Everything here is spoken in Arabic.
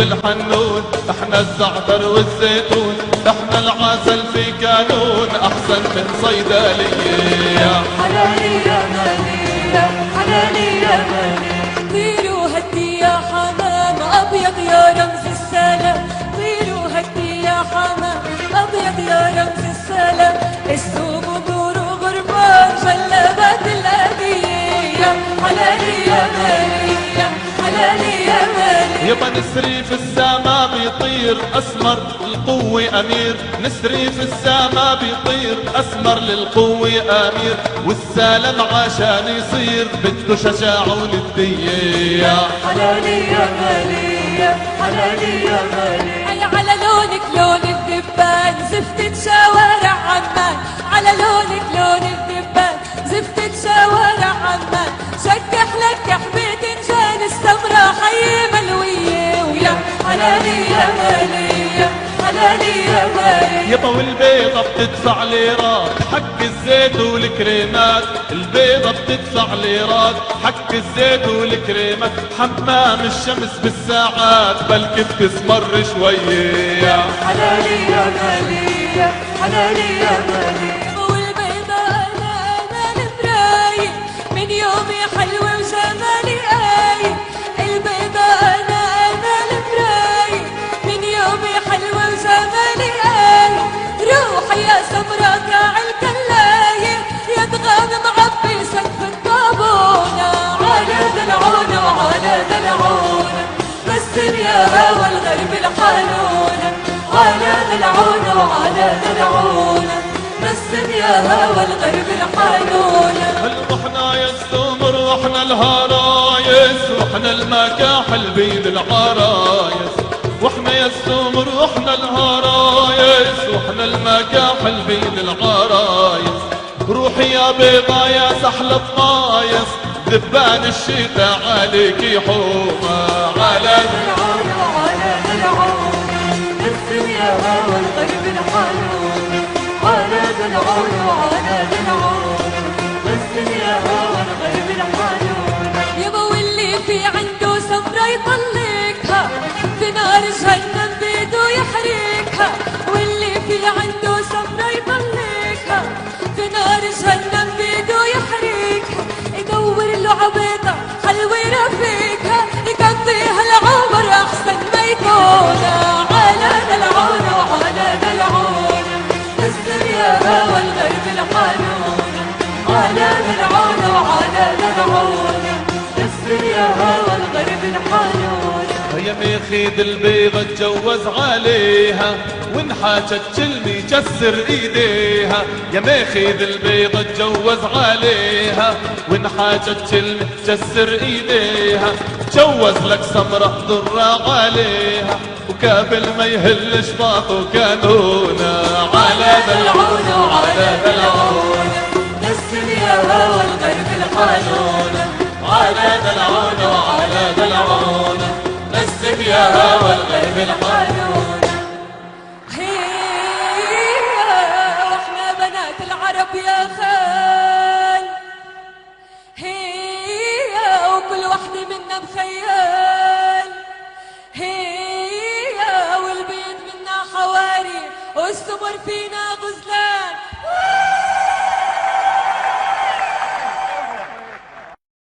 الحنون، احنا الزعتر والزيتون، احنا العسل في كانون احسن من صيدلية. يا حلالي يا مالي يا حلالي يا مالي. طيروا هدي يا حمام ابيض يا رمز السلام، طيروا هدي يا حمام ابيض يا رمز السلام. السوق بور وغربان شلبت الأدية. يا حلالي يا مالي يا حلالي يا مالي. يبا نسري في السما بيطير اسمر القوة امير، نسري في السما بيطير اسمر للقوة امير، والسلام عشان يصير بده شجاعة وندية. يا حلالي يا مالي يا حلالي يا مالي. على لونك لون الدبان زفتة شوارع عمان، على لونك لون الدبان زفتة شوارع عمان. شكح لك بتنجان السمرة حي ملوية. ويا حلالي يا مالي يا حلالي يا مالي. يبا والبيضة بتدفع ليرات حق الزيت والكريمات، البيضة بتدفع ليرات حق الزيت والكريمات، حمام الشمس بالساعات بلكي بتسمر شوية. يا حلالي يا مالي يا حلالي يا مالي. والبيضة أنا المراية من يومي حلوة وجمالي آية. البيضة أنا المراية من يومي حلوة وجمالي آية. روحي يا سمرة كاع الكلاية يا دغام معبي سقف الطابونة. على دلعونة وعلى دلعونة بس يا هوى الغرب الحنونة. على دلعونة وعلى دلعونة بس يا هوى الغرب الحنونة. هل رحنا يا السمر واحنا الهرايس، واحنا المكاحل بيد العرايس، واحنا يا السمر واحنا الهرايس، واحنا المكاحل بيد العرايس. روحي يا بيضا يا سحل الطايس، ذبان الشتاء عليكي حومة. على دلعونة وعلى دلعونة بس يا هوى الغرب الحنونة. على دلعونة وعلى دلعونة بس يا هوى الغرب الحنونة. يبا واللي في عنده سمرة يطلقها في نار جهنم بيده يحرقها. واللي في عنده سمرة يطلقها في نار جهنم بيده يحرقها. يدور له عبيطة حلوة يرافقها يقضيها العمر أحسن ما يكونها. على دلعونة وعلى دلعونة بس يا هوى الغرب الحنونة. على دلعونة وعلى دلعونة بس يا هوى الغرب الحنونة. يا ميخيد البيضة اتجوز عليها وان حاجت كلمة كسر ايديها. يا ميخيد البيضة اتجوز عليها وان حاجت كلمة كسر ايديها. تجوز لك سمرة ضرة عليها وكابل ما يهل شباطه كانونا. على دلعونة وعلى دلعونة بس يا هوى الغرب الحنونة. على دلعونة وعلى دلعونة بس يا هوى الغرب الحنونة. هي واحنا بنات العرب يا خال، هي وكل وحدة منا بخيال. هي والبيض منا حواري والسمر فينا غزلان.